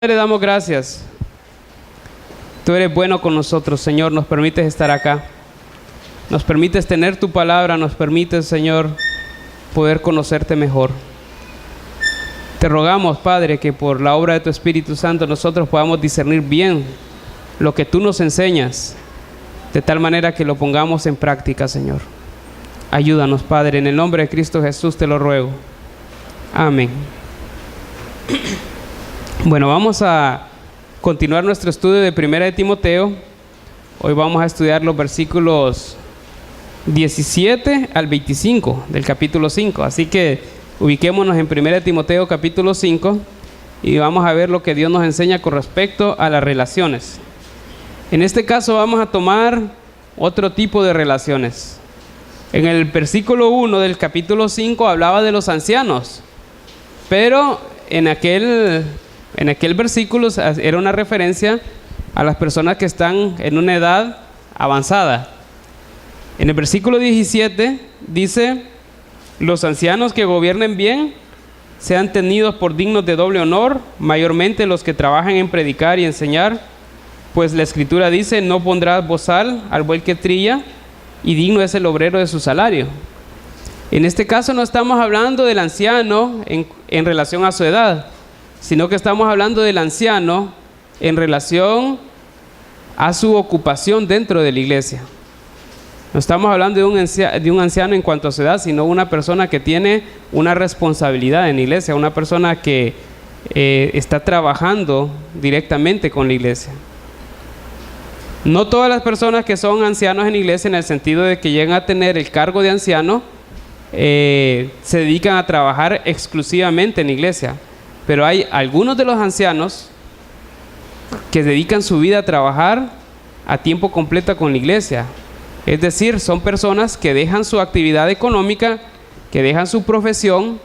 Le damos gracias. Tú eres bueno con nosotros, Señor. Nos permites estar acá. Nos permites tener tu palabra. Nos permites, Señor, poder conocerte mejor. Te rogamos, Padre, que por la obra de tu Espíritu Santo nosotros podamos discernir bien lo que tú nos enseñas, de tal manera que lo pongamos en práctica, Señor. Ayúdanos, Padre, en el nombre de Cristo Jesús te lo ruego. Amén. Bueno, vamos a continuar nuestro estudio de Primera de Timoteo. Hoy vamos a estudiar los versículos 17 al 25 del capítulo 5. Así que ubiquémonos en Primera de Timoteo capítulo 5 y vamos a ver lo que Dios nos enseña con respecto a las relaciones. En este caso vamos a tomar otro tipo de relaciones. En el versículo 1 del capítulo 5 hablaba de los ancianos, pero en aquel versículo era una referencia a las personas que están en una edad avanzada. En el versículo 17 dice: los ancianos que gobiernen bien sean tenidos por dignos de doble honor, mayormente los que trabajan en predicar y enseñar, pues la Escritura dice: no pondrás bozal al buey que trilla, y digno es el obrero de su salario. En este caso no estamos hablando del anciano en relación a su edad, sino que estamos hablando del anciano en relación a su ocupación dentro de la iglesia. No estamos hablando de un anciano en cuanto a su edad, sino una persona que tiene una responsabilidad en la iglesia, una persona que está trabajando directamente con la iglesia. No todas las personas que son ancianos en la iglesia, en el sentido de que llegan a tener el cargo de anciano, se dedican a trabajar exclusivamente en la iglesia. Pero hay algunos de los ancianos que dedican su vida a trabajar a tiempo completo con la iglesia. Es decir, son personas que dejan su actividad económica, que dejan su profesión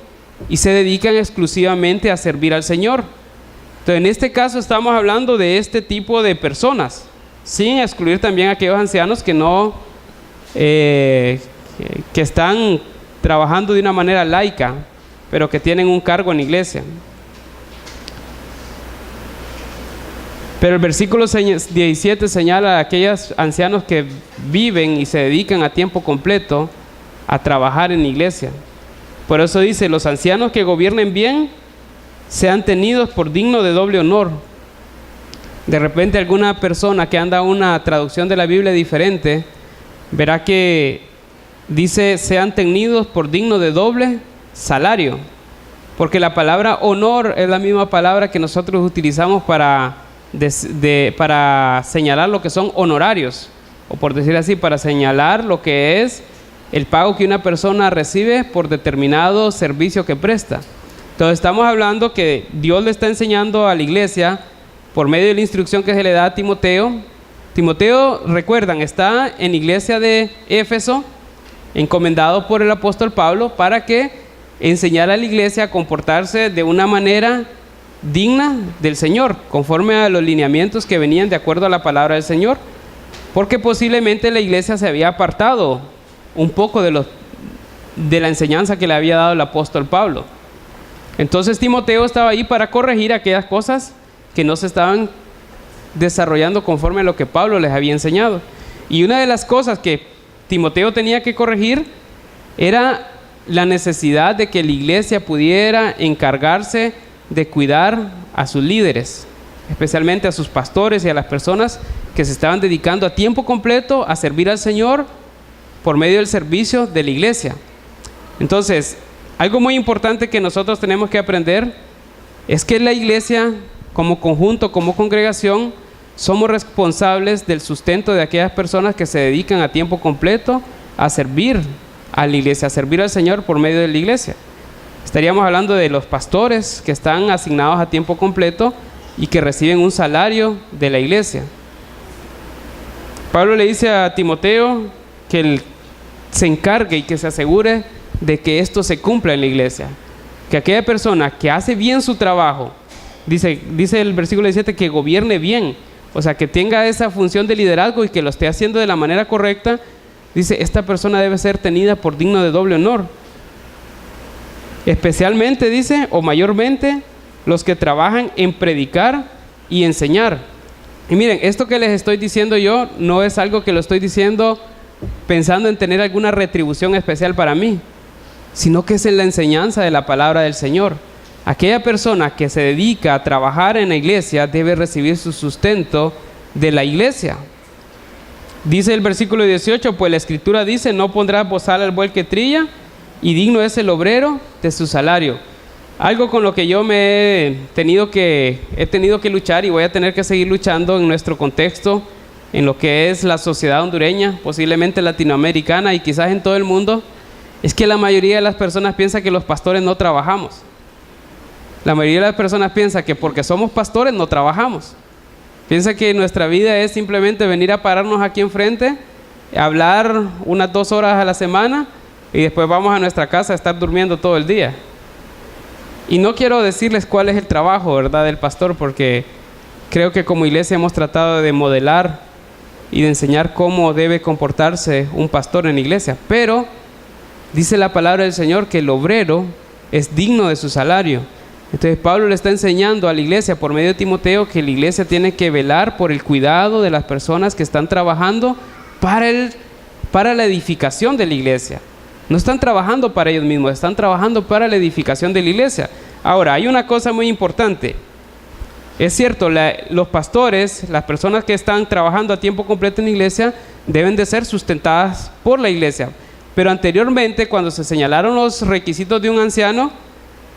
y se dedican exclusivamente a servir al Señor. Entonces, en este caso estamos hablando de este tipo de personas, sin excluir también a aquellos ancianos que no, que están trabajando de una manera laica, pero que tienen un cargo en la iglesia. Pero el versículo 17 señala a aquellos ancianos que viven y se dedican a tiempo completo a trabajar en la iglesia. Por eso dice: los ancianos que gobiernen bien sean tenidos por digno de doble honor. De repente alguna persona que anda una traducción de la Biblia diferente verá que dice: sean tenidos por digno de doble salario, porque la palabra honor es la misma palabra que nosotros utilizamos para señalar lo que son honorarios, o por decir así, para señalar lo que es el pago que una persona recibe por determinado servicio que presta. Entonces estamos hablando que Dios le está enseñando a la iglesia por medio de la instrucción que se le da a Timoteo. Timoteo, recuerdan, está en la iglesia de Éfeso, encomendado por el apóstol Pablo para que enseñara a la iglesia a comportarse de una manera digna del Señor, conforme a los lineamientos que venían de acuerdo a la palabra del Señor, porque posiblemente la iglesia se había apartado un poco de la enseñanza que le había dado el apóstol Pablo. Entonces Timoteo estaba ahí para corregir aquellas cosas que no se estaban desarrollando conforme a lo que Pablo les había enseñado. Y una de las cosas que Timoteo tenía que corregir era la necesidad de que la iglesia pudiera encargarse de cuidar a sus líderes, especialmente a sus pastores y a las personas que se estaban dedicando a tiempo completo a servir al Señor por medio del servicio de la iglesia. Entonces, algo muy importante que nosotros tenemos que aprender es que la iglesia, como conjunto, como congregación, somos responsables del sustento de aquellas personas que se dedican a tiempo completo a servir a la iglesia, a servir al Señor por medio de la iglesia. Estaríamos hablando de los pastores que están asignados a tiempo completo y que reciben un salario de la iglesia. Pablo le dice a Timoteo que él se encargue y que se asegure de que esto se cumpla en la iglesia. Que aquella persona que hace bien su trabajo, dice el versículo 17, que gobierne bien, o sea, que tenga esa función de liderazgo y que lo esté haciendo de la manera correcta. Dice: esta persona debe ser tenida por digno de doble honor. Especialmente, dice, o mayormente, los que trabajan en predicar y enseñar. Y miren, esto que les estoy diciendo yo no es algo que lo estoy diciendo pensando en tener alguna retribución especial para mí, sino que es en la enseñanza de la palabra del Señor. Aquella persona que se dedica a trabajar en la iglesia debe recibir su sustento de la iglesia. Dice el versículo 18, pues la escritura dice, no pondrás bozal al buey que trilla, y digno es el obrero de su salario. Algo con lo que yo he tenido que luchar y voy a tener que seguir luchando en nuestro contexto, en lo que es la sociedad hondureña, posiblemente latinoamericana y quizás en todo el mundo, es que la mayoría de las personas piensa que los pastores no trabajamos. La mayoría de las personas piensa que porque somos pastores no trabajamos. Piensa que nuestra vida es simplemente venir a pararnos aquí enfrente, hablar unas 2 horas a la semana y después vamos a nuestra casa a estar durmiendo todo el día. Y no quiero decirles cuál es el trabajo, ¿verdad?, del pastor, porque creo que como iglesia hemos tratado de modelar y de enseñar cómo debe comportarse un pastor en la iglesia. Pero dice la palabra del Señor que el obrero es digno de su salario. Entonces Pablo le está enseñando a la iglesia por medio de Timoteo que la iglesia tiene que velar por el cuidado de las personas que están trabajando para la edificación de la iglesia. No están trabajando para ellos mismos, están trabajando para la edificación de la iglesia. Ahora, hay una cosa muy importante. Es cierto, los pastores, las personas que están trabajando a tiempo completo en la iglesia, deben de ser sustentadas por la iglesia. Pero anteriormente, cuando se señalaron los requisitos de un anciano,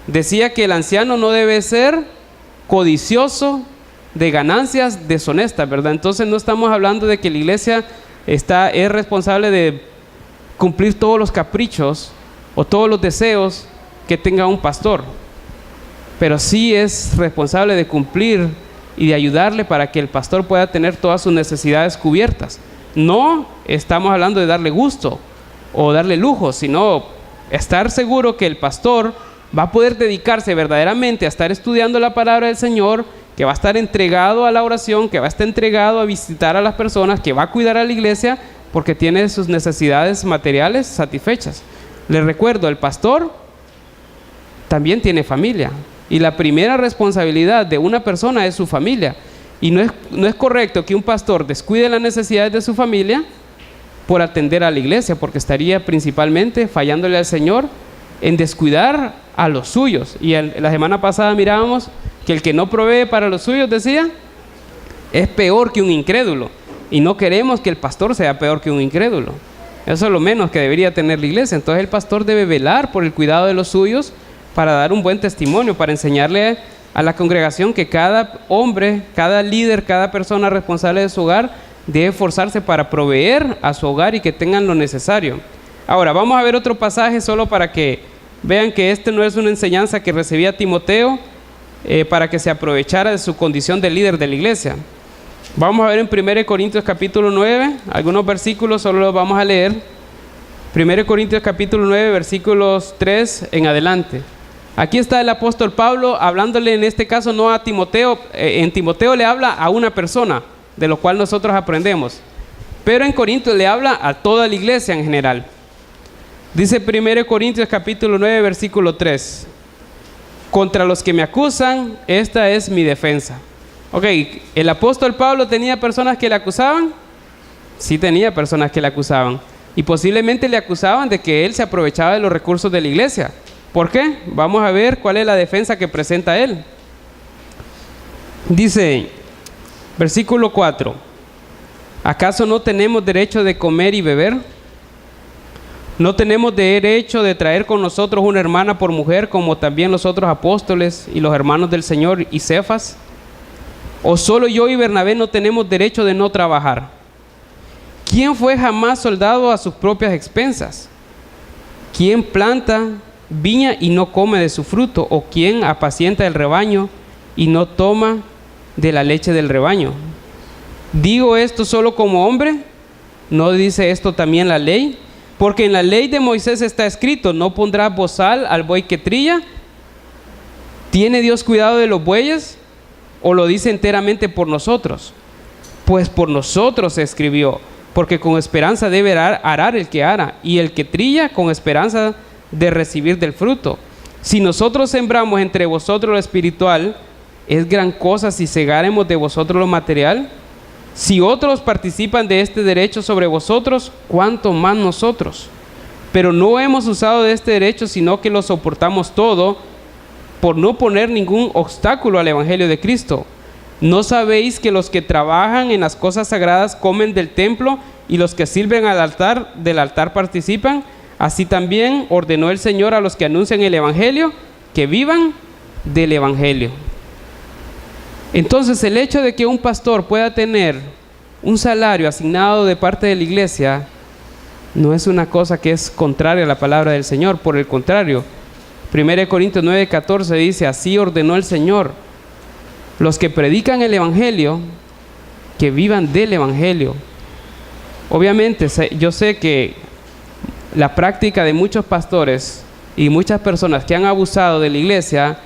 decía que el anciano no debe ser codicioso de ganancias deshonestas, ¿verdad? Entonces no estamos hablando de que la iglesia es responsable de cumplir todos los caprichos o todos los deseos que tenga un pastor, pero sí es responsable de cumplir y de ayudarle para que el pastor pueda tener todas sus necesidades cubiertas. No estamos hablando de darle gusto o darle lujo, sino estar seguro que el pastor va a poder dedicarse verdaderamente a estar estudiando la palabra del Señor, que va a estar entregado a la oración, que va a estar entregado a visitar a las personas, que va a cuidar a la iglesia, porque tiene sus necesidades materiales satisfechas. Les recuerdo, el pastor también tiene familia, y la primera responsabilidad de una persona es su familia. Y no es correcto que un pastor descuide las necesidades de su familia por atender a la iglesia, porque estaría principalmente fallándole al Señor en descuidar a los suyos. Y la semana pasada mirábamos que el que no provee para los suyos, decía, es peor que un incrédulo. Y no queremos que el pastor sea peor que un incrédulo. Eso es lo menos que debería tener la iglesia. Entonces el pastor debe velar por el cuidado de los suyos para dar un buen testimonio, para enseñarle a la congregación que cada hombre, cada líder, cada persona responsable de su hogar debe esforzarse para proveer a su hogar y que tengan lo necesario. Ahora vamos a ver otro pasaje solo para que vean que este no es una enseñanza que recibía Timoteo para que se aprovechara de su condición de líder de la iglesia. Vamos a ver en 1 Corintios capítulo 9, algunos versículos, solo los vamos a leer. 1 Corintios capítulo 9, versículos 3 en adelante. Aquí está el apóstol Pablo hablándole en este caso no a Timoteo, en Timoteo le habla a una persona, de lo cual nosotros aprendemos. Pero en Corintios le habla a toda la iglesia en general. Dice 1 Corintios capítulo 9, versículo 3. Contra los que me acusan, esta es mi defensa. Ok, ¿el apóstol Pablo tenía personas que le acusaban? Sí tenía personas que le acusaban. Y posiblemente le acusaban de que él se aprovechaba de los recursos de la iglesia. ¿Por qué? Vamos a ver cuál es la defensa que presenta él. Dice, versículo 4. ¿Acaso no tenemos derecho de comer y beber? ¿No tenemos derecho de traer con nosotros una hermana por mujer, como también los otros apóstoles y los hermanos del Señor y Cefas? ¿O solo yo y Bernabé no tenemos derecho de no trabajar? ¿Quién fue jamás soldado a sus propias expensas? ¿Quién planta viña y no come de su fruto? ¿O quién apacienta el rebaño y no toma de la leche del rebaño? ¿Digo esto solo como hombre? ¿No dice esto también la ley? Porque en la ley de Moisés está escrito, no pondrás bozal al buey que trilla. ¿Tiene Dios cuidado de los bueyes? ¿O lo dice enteramente por nosotros? Pues por nosotros se escribió, porque con esperanza debe arar el que ara, y el que trilla con esperanza de recibir del fruto. Si nosotros sembramos entre vosotros lo espiritual, ¿es gran cosa si segáremos de vosotros lo material? Si otros participan de este derecho sobre vosotros, ¿cuánto más nosotros? Pero no hemos usado de este derecho, sino que lo soportamos todo, por no poner ningún obstáculo al Evangelio de Cristo. ¿No sabéis que los que trabajan en las cosas sagradas comen del templo y los que sirven del altar participan? Así también ordenó el Señor a los que anuncian el Evangelio que vivan del Evangelio. Entonces, el hecho de que un pastor pueda tener un salario asignado de parte de la iglesia no es una cosa que es contraria a la palabra del Señor. Por el contrario, 1 Corintios 9:14 dice: así ordenó el Señor, los que predican el Evangelio, que vivan del Evangelio. Obviamente, yo sé que la práctica de muchos pastores y muchas personas que han abusado de la iglesia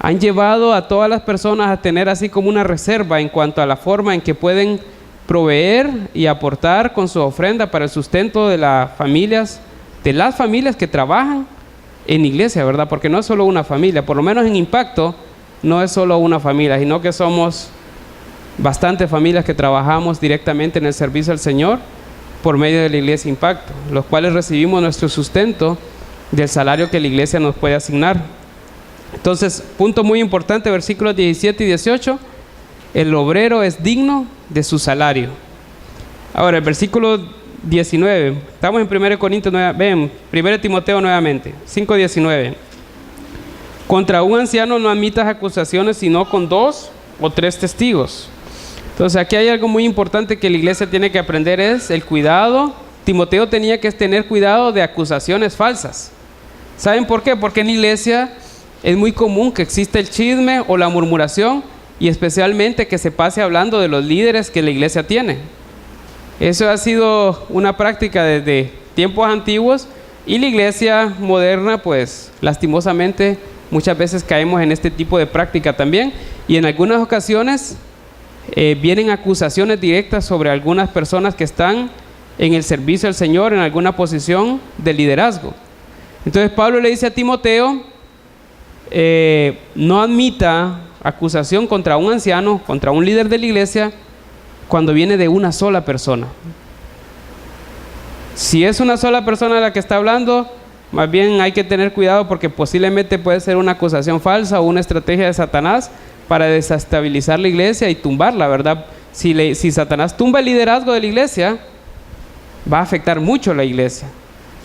han llevado a todas las personas a tener así como una reserva en cuanto a la forma en que pueden proveer y aportar con su ofrenda para el sustento de las familias que trabajan en iglesia, ¿verdad? Porque no es solo una familia, por lo menos en Impacto no es solo una familia, sino que somos bastantes familias que trabajamos directamente en el servicio al Señor por medio de la iglesia Impacto, los cuales recibimos nuestro sustento del salario que la iglesia nos puede asignar. Entonces, punto muy importante, versículos 17 y 18, el obrero es digno de su salario. Ahora, el versículo 19, estamos en 1 Corintios 9, 1 Timoteo nuevamente, 5:19. Contra un anciano no admitas acusaciones, sino con 2 o 3 testigos. Entonces, aquí hay algo muy importante que la iglesia tiene que aprender, es el cuidado. Timoteo tenía que tener cuidado de acusaciones falsas. ¿Saben por qué? Porque en la iglesia es muy común que exista el chisme o la murmuración, y especialmente que se pase hablando de los líderes que la iglesia tiene. Eso ha sido una práctica desde tiempos antiguos, y la iglesia moderna, pues lastimosamente muchas veces caemos en este tipo de práctica también, y en algunas ocasiones vienen acusaciones directas sobre algunas personas que están en el servicio del Señor, en alguna posición de liderazgo. Entonces Pablo le dice a Timoteo, no admita acusación contra un anciano, contra un líder de la iglesia, cuando viene de una sola persona. Si es una sola persona la que está hablando, más bien hay que tener cuidado, porque posiblemente puede ser una acusación falsa o una estrategia de Satanás para desestabilizar la iglesia y tumbarla, ¿verdad? Si Satanás tumba el liderazgo de la iglesia, va a afectar mucho a la iglesia.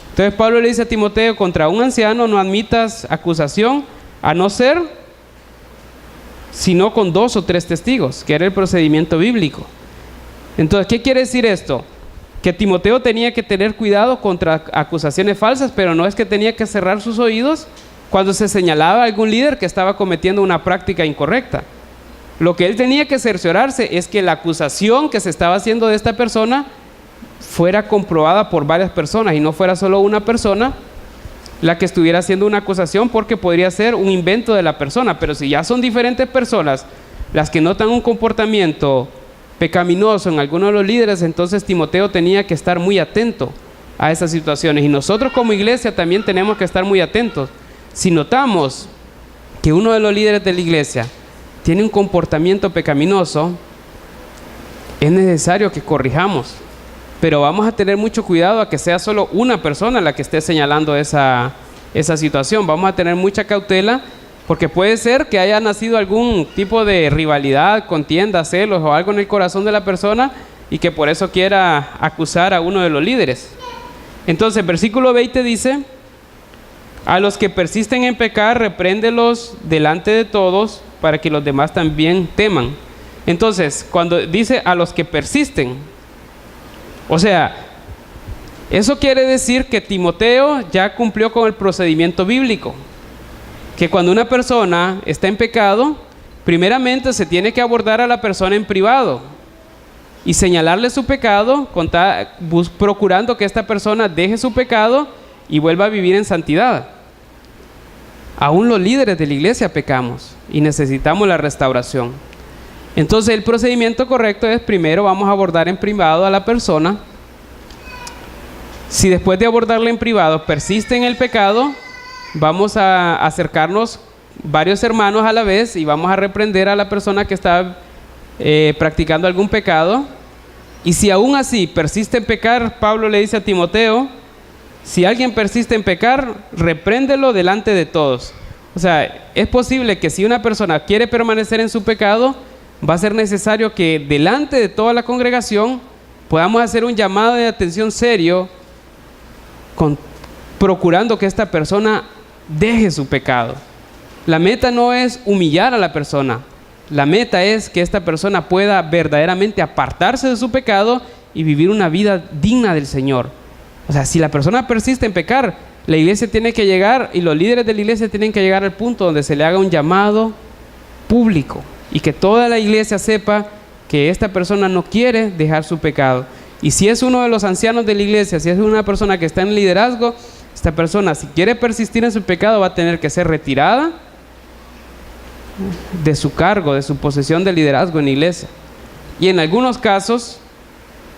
Entonces Pablo le dice a Timoteo, contra un anciano no admitas acusación, a no ser sino con 2 o 3 testigos, que era el procedimiento bíblico. Entonces, ¿qué quiere decir esto? Que Timoteo tenía que tener cuidado contra acusaciones falsas, pero no es que tenía que cerrar sus oídos cuando se señalaba a algún líder que estaba cometiendo una práctica incorrecta. Lo que él tenía que cerciorarse es que la acusación que se estaba haciendo de esta persona fuera comprobada por varias personas y no fuera solo una persona la que estuviera haciendo una acusación, porque podría ser un invento de la persona. Pero si ya son diferentes personas las que notan un comportamiento pecaminoso en alguno de los líderes, entonces Timoteo tenía que estar muy atento a esas situaciones, y nosotros como iglesia también tenemos que estar muy atentos. Si notamos que uno de los líderes de la iglesia tiene un comportamiento pecaminoso, es necesario que corrijamos, pero vamos a tener mucho cuidado a que sea solo una persona la que esté señalando esa situación. Vamos a tener mucha cautela, porque puede ser que haya nacido algún tipo de rivalidad, contienda, celos o algo en el corazón de la persona, y que por eso quiera acusar a uno de los líderes. Entonces, versículo 20 dice: a los que persisten en pecar, repréndelos delante de todos, para que los demás también teman. Entonces, cuando dice a los que persisten, o sea, eso quiere decir que Timoteo ya cumplió con el procedimiento bíblico, que cuando una persona está en pecado, primeramente se tiene que abordar a la persona en privado y señalarle su pecado, procurando que esta persona deje su pecado y vuelva a vivir en santidad. Aún los líderes de la iglesia pecamos y necesitamos la restauración. Entonces el procedimiento correcto es: primero vamos a abordar en privado a la persona. Si después de abordarla en privado persiste en el pecado, vamos a acercarnos varios hermanos a la vez y vamos a reprender a la persona que está practicando algún pecado. Y si aún así persiste en pecar, Pablo le dice a Timoteo, si alguien persiste en pecar, repréndelo delante de todos. O sea, es posible que si una persona quiere permanecer en su pecado, va a ser necesario que delante de toda la congregación podamos hacer un llamado de atención serio, procurando que esta persona deje su pecado. La meta no es humillar a la persona, la meta es que esta persona pueda verdaderamente apartarse de su pecado y vivir una vida digna del Señor. O sea, si la persona persiste en pecar, la iglesia tiene que llegar y los líderes de la iglesia tienen que llegar al punto donde se le haga un llamado público y que toda la iglesia sepa que esta persona no quiere dejar su pecado. Y si es uno de los ancianos de la iglesia, si es una persona que está en liderazgo, esta persona, si quiere persistir en su pecado, va a tener que ser retirada de su cargo, de su posición de liderazgo en la iglesia. Y en algunos casos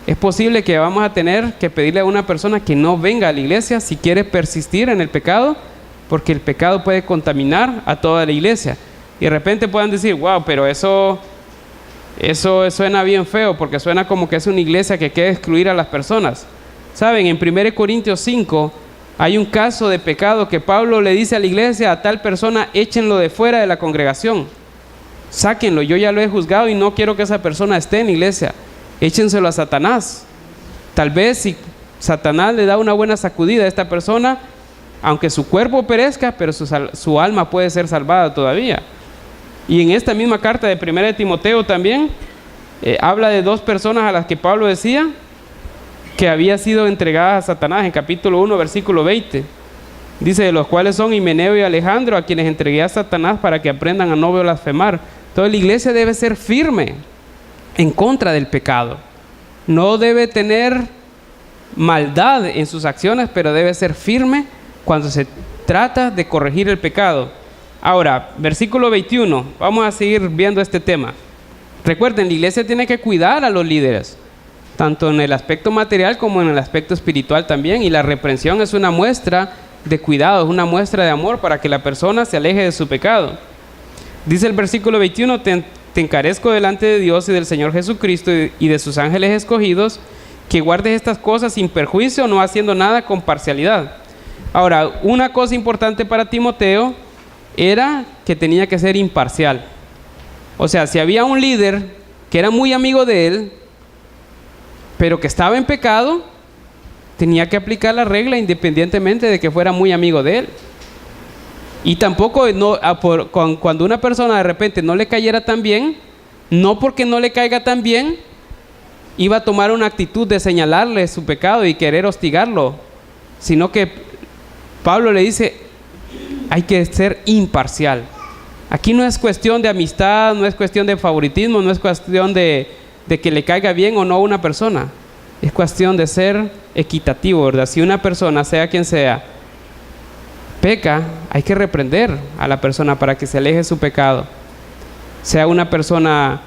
es posible que vamos a tener que pedirle a una persona que no venga a la iglesia si quiere persistir en el pecado, porque el pecado puede contaminar a toda la iglesia. Y de repente puedan decir, wow, pero eso suena bien feo, porque suena como que es una iglesia que quiere excluir a las personas. Saben, en 1 Corintios 5 hay un caso de pecado que Pablo le dice a la iglesia, a tal persona échenlo de fuera de la congregación, sáquenlo, yo ya lo he juzgado y no quiero que esa persona esté en la iglesia, échenselo a Satanás. Tal vez si Satanás le da una buena sacudida a esta persona, aunque su cuerpo perezca, pero su alma puede ser salvada todavía. Y en esta misma carta de 1 de Timoteo también habla de dos personas a las que Pablo decía que había sido entregadas a Satanás. En capítulo 1, versículo 20 dice, de los cuales son Himeneo y Alejandro, a quienes entregué a Satanás para que aprendan a no blasfemar. Entonces la iglesia debe ser firme en contra del pecado, no debe tener maldad en sus acciones, pero debe ser firme cuando se trata de corregir el pecado. Ahora, versículo 21, vamos a seguir viendo este tema. Recuerden, la iglesia tiene que cuidar a los líderes, tanto en el aspecto material como en el aspecto espiritual también, y la reprensión es una muestra de cuidado, es una muestra de amor para que la persona se aleje de su pecado. Dice el versículo 21, te encarezco delante de Dios y del Señor Jesucristo y de sus ángeles escogidos, que guardes estas cosas sin perjuicio, no haciendo nada con parcialidad. Ahora, una cosa importante para Timoteo era que tenía que ser imparcial. O sea, si había un líder que era muy amigo de él, pero que estaba en pecado, tenía que aplicar la regla independientemente de que fuera muy amigo de él. Y tampoco, cuando una persona de repente no le cayera tan bien, no porque no le caiga tan bien, iba a tomar una actitud de señalarle su pecado y querer hostigarlo, sino que Pablo le dice, hay que ser imparcial. Aquí no es cuestión de amistad, no es cuestión de favoritismo, no es cuestión de que le caiga bien o no a una persona. Es cuestión de ser equitativo, ¿verdad? Si una persona, sea quien sea, peca, hay que reprender a la persona para que se aleje de su pecado. Sea una persona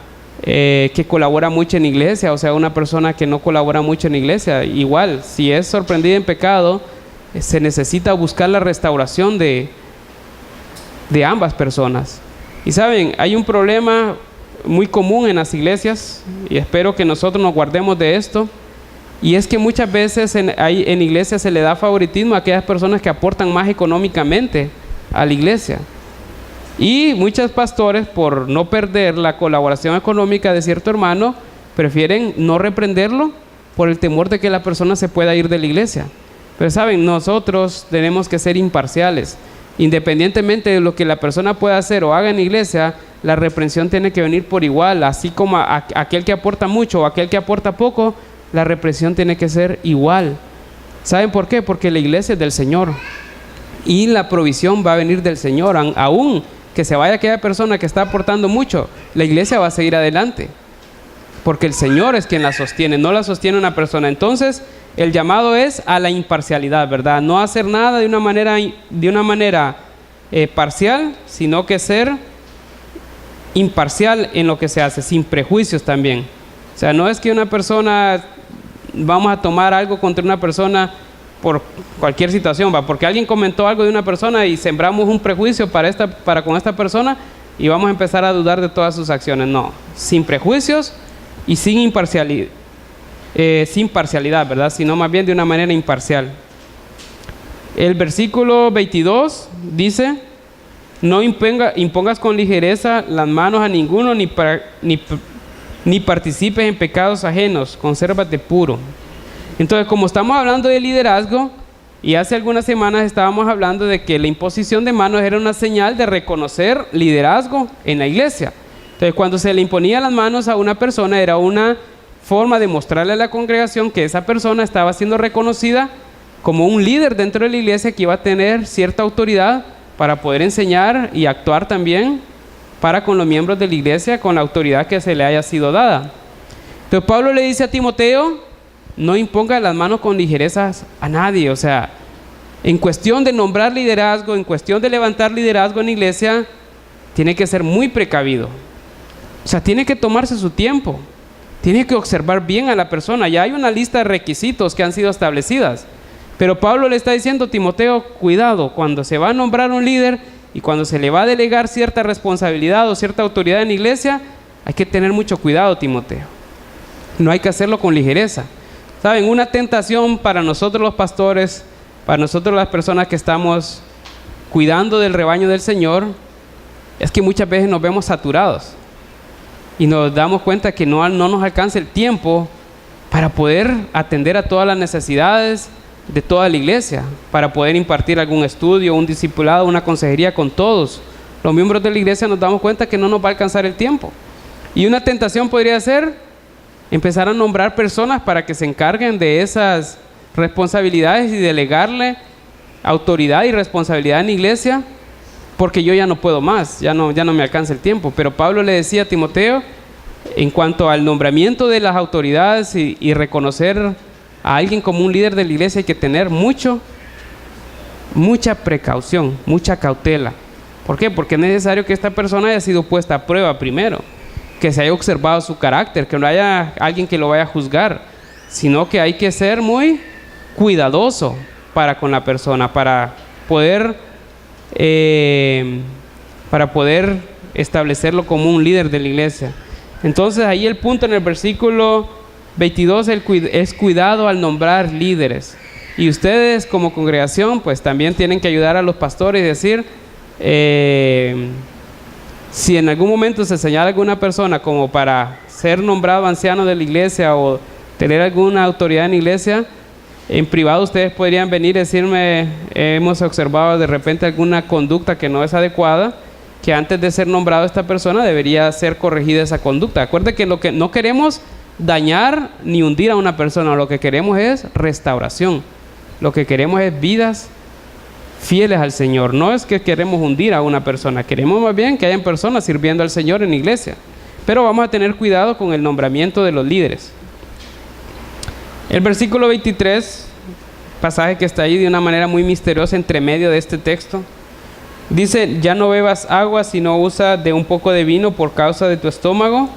que colabora mucho en la iglesia, o sea una persona que no colabora mucho en la iglesia, igual, si es sorprendida en pecado, se necesita buscar la restauración de ambas personas. Y saben, hay un problema muy común en las iglesias, y espero que nosotros nos guardemos de esto, y es que muchas veces en iglesias se le da favoritismo a aquellas personas que aportan más económicamente a la iglesia. Y muchos pastores, por no perder la colaboración económica de cierto hermano, prefieren no reprenderlo por el temor de que la persona se pueda ir de la iglesia. Pero saben, nosotros tenemos que ser imparciales. Independientemente de lo que la persona pueda hacer o haga en la iglesia, la reprensión tiene que venir por igual. Así como aquel que aporta mucho o aquel que aporta poco, la represión tiene que ser igual. ¿Saben por qué? Porque la iglesia es del Señor y la provisión va a venir del Señor. Aún que se vaya aquella persona que está aportando mucho, la iglesia va a seguir adelante, porque el Señor es quien la sostiene, no la sostiene una persona. Entonces el llamado es a la imparcialidad, ¿verdad? No hacer nada de una manera parcial, sino que ser imparcial en lo que se hace, sin prejuicios también. O sea, no es que una persona, vamos a tomar algo contra una persona por cualquier situación, ¿va? Porque alguien comentó algo de una persona y sembramos un prejuicio para con esta persona y vamos a empezar a dudar de todas sus acciones. No, sin prejuicios y sin parcialidad, ¿verdad? Sino más bien de una manera imparcial. El versículo 22 dice: no impongas con ligereza las manos a ninguno, ni participes en pecados ajenos, consérvate puro. Entonces, como estamos hablando de liderazgo, y hace algunas semanas estábamos hablando de que la imposición de manos era una señal de reconocer liderazgo en la iglesia. Entonces, cuando se le imponía las manos a una persona, era una forma de mostrarle a la congregación que esa persona estaba siendo reconocida como un líder dentro de la iglesia, que iba a tener cierta autoridad para poder enseñar y actuar también para con los miembros de la iglesia con la autoridad que se le haya sido dada. Entonces Pablo le dice a Timoteo: no imponga las manos con ligerezas a nadie. O sea, en cuestión de nombrar liderazgo, en cuestión de levantar liderazgo en la iglesia, tiene que ser muy precavido. O sea, tiene que tomarse su tiempo, tiene que observar bien a la persona. Ya hay una lista de requisitos que han sido establecidas, pero Pablo le está diciendo: Timoteo, cuidado, cuando se va a nombrar un líder y cuando se le va a delegar cierta responsabilidad o cierta autoridad en la iglesia, hay que tener mucho cuidado, Timoteo. No hay que hacerlo con ligereza. Saben, una tentación para nosotros los pastores, para nosotros las personas que estamos cuidando del rebaño del Señor, es que muchas veces nos vemos saturados y nos damos cuenta que no nos alcanza el tiempo para poder atender a todas las necesidades de toda la iglesia, para poder impartir algún estudio, un discipulado, una consejería con todos los miembros de la iglesia. Nos damos cuenta que no nos va a alcanzar el tiempo. Y una tentación podría ser empezar a nombrar personas para que se encarguen de esas responsabilidades y delegarle autoridad y responsabilidad en la iglesia, porque yo ya no puedo más, ya no me alcanza el tiempo. Pero Pablo le decía a Timoteo, en cuanto al nombramiento de las autoridades y reconocer a alguien como un líder de la iglesia, hay que tener mucha precaución, mucha cautela. ¿Por qué? Porque es necesario que esta persona haya sido puesta a prueba primero, que se haya observado su carácter, que no haya alguien que lo vaya a juzgar, sino que hay que ser muy cuidadoso para con la persona, para poder establecerlo como un líder de la iglesia. Entonces ahí el punto en el versículo 22 es cuidado al nombrar líderes. Y ustedes como congregación pues también tienen que ayudar a los pastores y decir, si en algún momento se señala alguna persona como para ser nombrado anciano de la iglesia o tener alguna autoridad en la iglesia, en privado ustedes podrían venir y decirme: hemos observado de repente alguna conducta que no es adecuada, que antes de ser nombrado esta persona debería ser corregida esa conducta. Acuerde que lo que no queremos dañar ni hundir a una persona, lo que queremos es restauración, lo que queremos es vidas fieles al Señor. No es que queremos hundir a una persona, queremos más bien que hayan personas sirviendo al Señor en la iglesia, pero vamos a tener cuidado con el nombramiento de los líderes. El versículo 23, pasaje que está ahí de una manera muy misteriosa entre medio de este texto, dice: ya no bebas agua, sino usa de un poco de vino por causa de tu estómago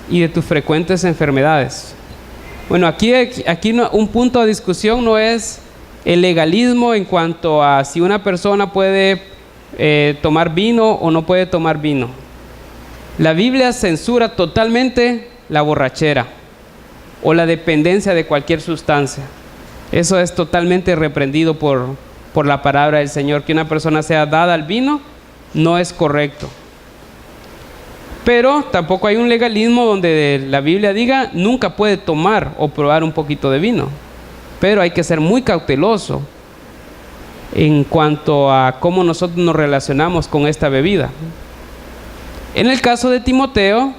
y de tus frecuentes enfermedades. Bueno, aquí un punto de discusión no es el legalismo en cuanto a si una persona puede tomar vino o no puede tomar vino. La Biblia censura totalmente la borrachera o la dependencia de cualquier sustancia. Eso es totalmente reprendido por la palabra del Señor. Que una persona sea dada al vino no es correcto. Pero tampoco hay un legalismo donde la Biblia diga nunca puede tomar o probar un poquito de vino. Pero hay que ser muy cauteloso en cuanto a cómo nosotros nos relacionamos con esta bebida. En el caso de Timoteo,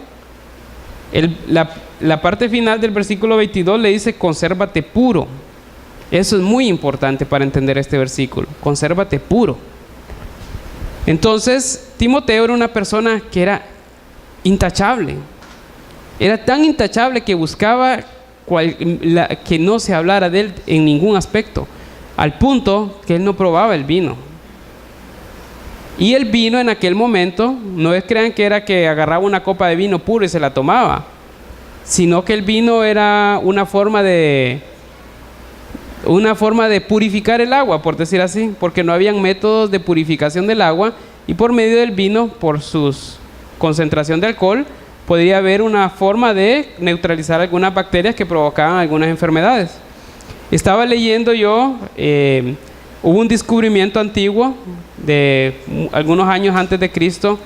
la parte final del versículo 22 le dice: consérvate puro. Eso es muy importante para entender este versículo: consérvate puro. Entonces Timoteo era una persona que era intachable. Era tan intachable que buscaba que no se hablara de él en ningún aspecto, al punto que él no probaba el vino. Y el vino en aquel momento, no es crean que era que agarraba una copa de vino puro y se la tomaba, sino que el vino era una forma de una forma de purificar el agua, por decir así, porque no habían métodos de purificación del agua, y por medio del vino, por su concentración de alcohol, podría haber una forma de neutralizar algunas bacterias que provocaban algunas enfermedades. Estaba leyendo yo, hubo un descubrimiento antiguo de algunos años antes de Cristo.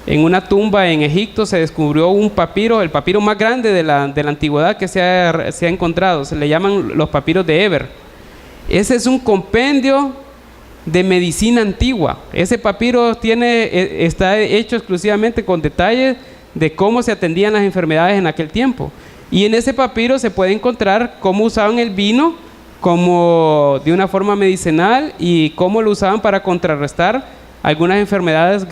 En una tumba en Egipto se descubrió un papiro, el papiro más grande de la antigüedad que se ha encontrado. Se le llaman los papiros de Eber. Ese es un compendio de medicina antigua. Ese papiro está hecho exclusivamente con detalles de cómo se atendían las enfermedades en aquel tiempo. Y en ese papiro se puede encontrar cómo usaban el vino como de una forma medicinal y cómo lo usaban para contrarrestar algunas enfermedades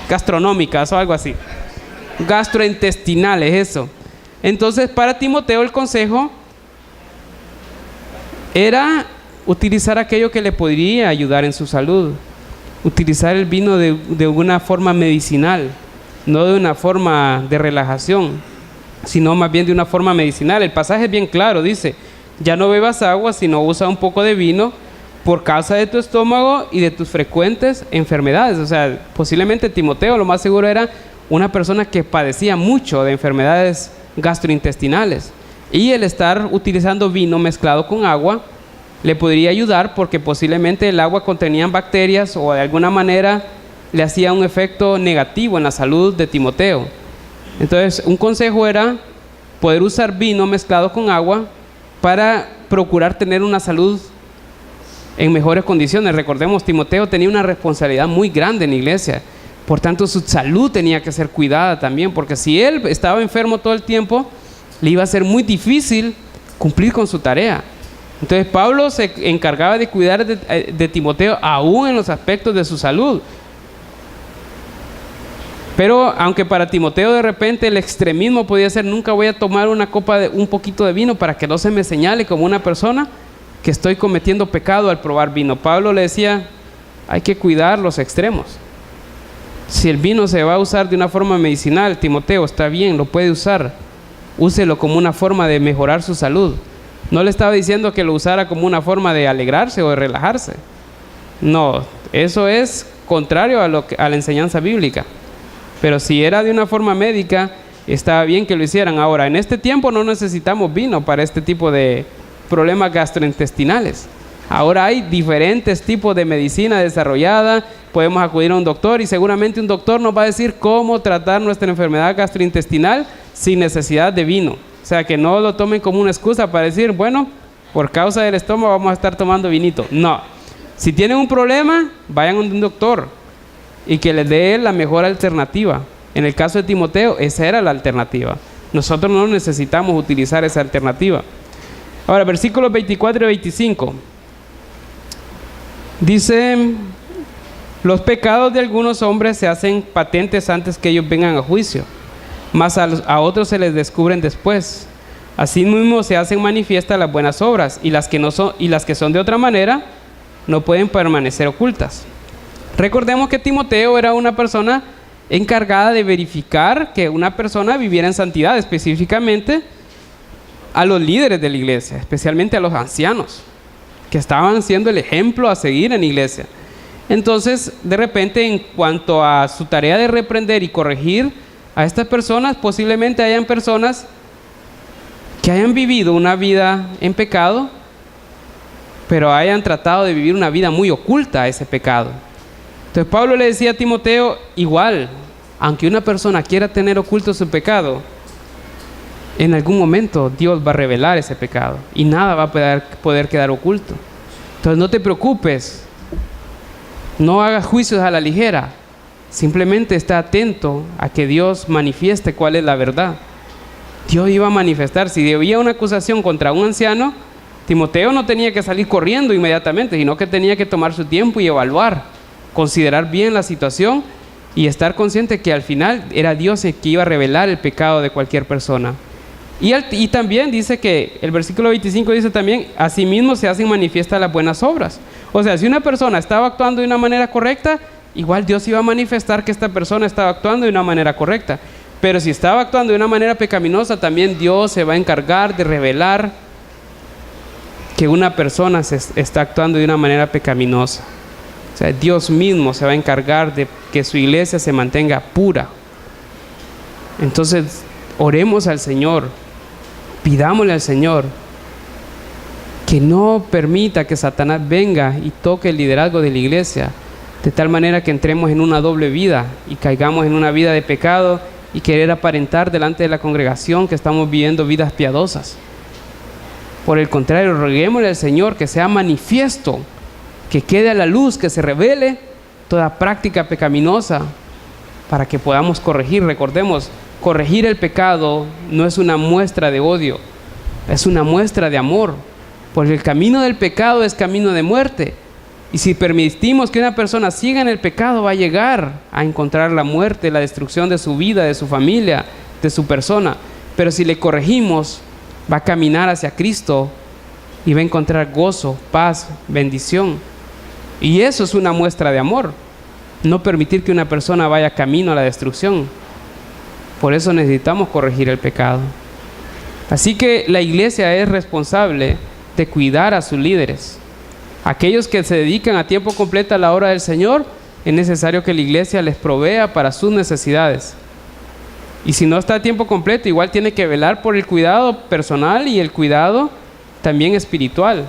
gastronómicas o algo así, gastrointestinales, eso. Entonces, para Timoteo el consejo era utilizar aquello que le podría ayudar en su salud, utilizar el vino de una forma medicinal, no de una forma de relajación, sino más bien de una forma medicinal. El pasaje es bien claro, dice: ya no bebas agua, sino usa un poco de vino por causa de tu estómago y de tus frecuentes enfermedades. O sea, posiblemente Timoteo, lo más seguro, era una persona que padecía mucho de enfermedades gastrointestinales, y el estar utilizando vino mezclado con agua le podría ayudar, porque posiblemente el agua contenía bacterias o de alguna manera le hacía un efecto negativo en la salud de Timoteo. Entonces, un consejo era poder usar vino mezclado con agua para procurar tener una salud en mejores condiciones. Recordemos, Timoteo tenía una responsabilidad muy grande en la iglesia, por tanto su salud tenía que ser cuidada también, porque si él estaba enfermo todo el tiempo, le iba a ser muy difícil cumplir con su tarea. Entonces Pablo se encargaba de cuidar de Timoteo aún en los aspectos de su salud. Pero aunque para Timoteo de repente el extremismo podía ser: nunca voy a tomar una copa de un poquito de vino para que no se me señale como una persona que estoy cometiendo pecado al probar vino, Pablo le decía: hay que cuidar los extremos. Si el vino se va a usar de una forma medicinal, Timoteo, está bien, lo puede usar, úselo como una forma de mejorar su salud. No le estaba diciendo que lo usara como una forma de alegrarse o de relajarse. No, eso es contrario a la enseñanza bíblica. Pero si era de una forma médica, estaba bien que lo hicieran. Ahora, en este tiempo no necesitamos vino para este tipo de problemas gastrointestinales. Ahora hay diferentes tipos de medicina desarrollada. Podemos acudir a un doctor y seguramente un doctor nos va a decir cómo tratar nuestra enfermedad gastrointestinal sin necesidad de vino. O sea, que no lo tomen como una excusa para decir: bueno, por causa del estómago vamos a estar tomando vinito. No. Si tienen un problema, vayan a un doctor y que les dé la mejor alternativa. En el caso de Timoteo, esa era la alternativa. Nosotros no necesitamos utilizar esa alternativa. Ahora, versículos 24 y 25. Dice: los pecados de algunos hombres se hacen patentes antes que ellos vengan a juicio, mas a otros se les descubren después. Asimismo se hacen manifiestas las buenas obras, y las que son de otra manera no pueden permanecer ocultas. Recordemos que Timoteo era una persona encargada de verificar que una persona viviera en santidad, específicamente a los líderes de la iglesia, especialmente a los ancianos, que estaban siendo el ejemplo a seguir en la iglesia. Entonces, de repente, en cuanto a su tarea de reprender y corregir a estas personas, posiblemente hayan personas que hayan vivido una vida en pecado, pero hayan tratado de vivir una vida muy oculta a ese pecado. Entonces Pablo le decía a Timoteo: igual, aunque una persona quiera tener oculto su pecado, en algún momento Dios va a revelar ese pecado y nada va a poder quedar oculto. Entonces no te preocupes, no hagas juicios a la ligera, simplemente está atento a que Dios manifieste cuál es la verdad. Dios iba a manifestar. Si había una acusación contra un anciano, Timoteo no tenía que salir corriendo inmediatamente, sino que tenía que tomar su tiempo y evaluar, considerar bien la situación y estar consciente que al final era Dios el que iba a revelar el pecado de cualquier persona. Y también dice que el versículo 25 dice también: asimismo se hacen manifiestas las buenas obras. O sea, si una persona estaba actuando de una manera correcta, igual Dios iba a manifestar que esta persona estaba actuando de una manera correcta. Pero si estaba actuando de una manera pecaminosa, también Dios se va a encargar de revelar que una persona está actuando de una manera pecaminosa. O sea, Dios mismo se va a encargar de que su iglesia se mantenga pura. Entonces, oremos al Señor, pidámosle al Señor que no permita que Satanás venga y toque el liderazgo de la iglesia, de tal manera que entremos en una doble vida y caigamos en una vida de pecado y querer aparentar delante de la congregación que estamos viviendo vidas piadosas. Por el contrario, roguémosle al Señor que sea manifiesto, que quede a la luz, que se revele toda práctica pecaminosa para que podamos corregir. Recordemos, corregir el pecado no es una muestra de odio, es una muestra de amor, porque el camino del pecado es camino de muerte. Y si permitimos que una persona siga en el pecado, va a llegar a encontrar la muerte, la destrucción de su vida, de su familia, de su persona. Pero si le corregimos, va a caminar hacia Cristo y va a encontrar gozo, paz, bendición. Y eso es una muestra de amor. No permitir que una persona vaya camino a la destrucción. Por eso necesitamos corregir el pecado. Así que la iglesia es responsable de cuidar a sus líderes. Aquellos que se dedican a tiempo completo a la obra del Señor, es necesario que la iglesia les provea para sus necesidades. Y si no está a tiempo completo, igual tiene que velar por el cuidado personal y el cuidado también espiritual,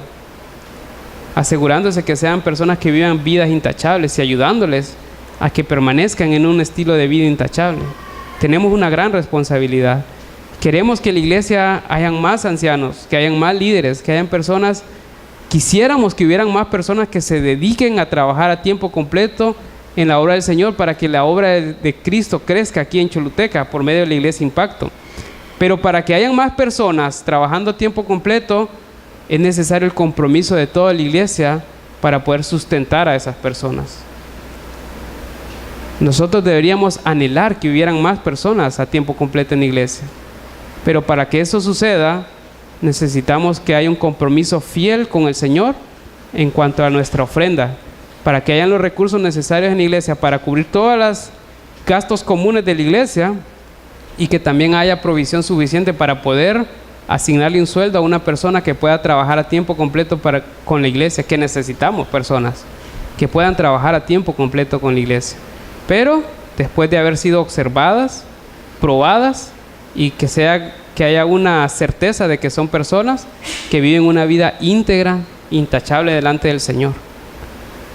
asegurándose que sean personas que vivan vidas intachables y ayudándoles a que permanezcan en un estilo de vida intachable. Tenemos una gran responsabilidad. Queremos que en la iglesia hayan más ancianos, que hayan más líderes, que hayan personas. Quisiéramos que hubieran más personas que se dediquen a trabajar a tiempo completo en la obra del Señor para que la obra de Cristo crezca aquí en Choluteca por medio de la Iglesia Impacto. Pero para que hayan más personas trabajando a tiempo completo, es necesario el compromiso de toda la iglesia para poder sustentar a esas personas. Nosotros deberíamos anhelar que hubieran más personas a tiempo completo en la iglesia. Pero para que eso suceda, necesitamos que haya un compromiso fiel con el Señor en cuanto a nuestra ofrenda, para que hayan los recursos necesarios en la iglesia para cubrir todos los gastos comunes de la iglesia y que también haya provisión suficiente para poder asignarle un sueldo a una persona que pueda trabajar a tiempo completo con la iglesia, que necesitamos personas que puedan trabajar a tiempo completo con la iglesia, pero después de haber sido observadas, probadas y que haya una certeza de que son personas que viven una vida íntegra, intachable delante del Señor.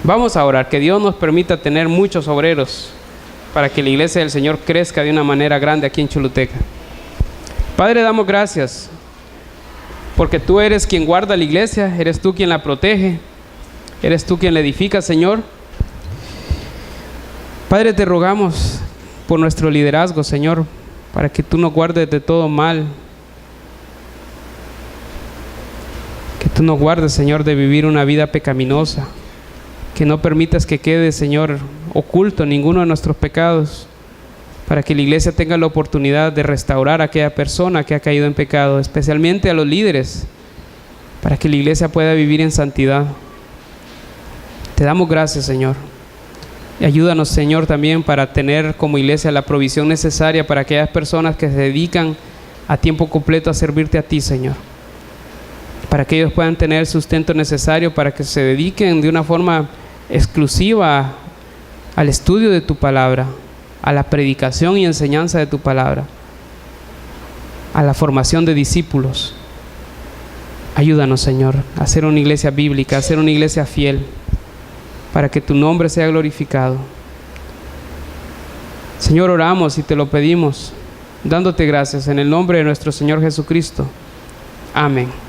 Vamos a orar, que Dios nos permita tener muchos obreros para que la iglesia del Señor crezca de una manera grande aquí en Choluteca. Padre, damos gracias porque tú eres quien guarda la iglesia, eres tú quien la protege, eres tú quien la edifica, Señor. Padre, te rogamos por nuestro liderazgo, Señor, para que tú nos guardes de todo mal, que tú nos guardes, Señor, de vivir una vida pecaminosa, que no permitas que quede, Señor, oculto ninguno de nuestros pecados, para que la iglesia tenga la oportunidad de restaurar a aquella persona que ha caído en pecado, especialmente a los líderes, para que la iglesia pueda vivir en santidad. Te damos gracias, Señor. Y ayúdanos, Señor, también para tener como iglesia la provisión necesaria para aquellas personas que se dedican a tiempo completo a servirte a ti, Señor. Para que ellos puedan tener el sustento necesario para que se dediquen de una forma exclusiva al estudio de tu palabra, a la predicación y enseñanza de tu palabra, a la formación de discípulos. Ayúdanos, Señor, a ser una iglesia bíblica, a ser una iglesia fiel, para que tu nombre sea glorificado. Señor, oramos y te lo pedimos, dándote gracias en el nombre de nuestro Señor Jesucristo. Amén.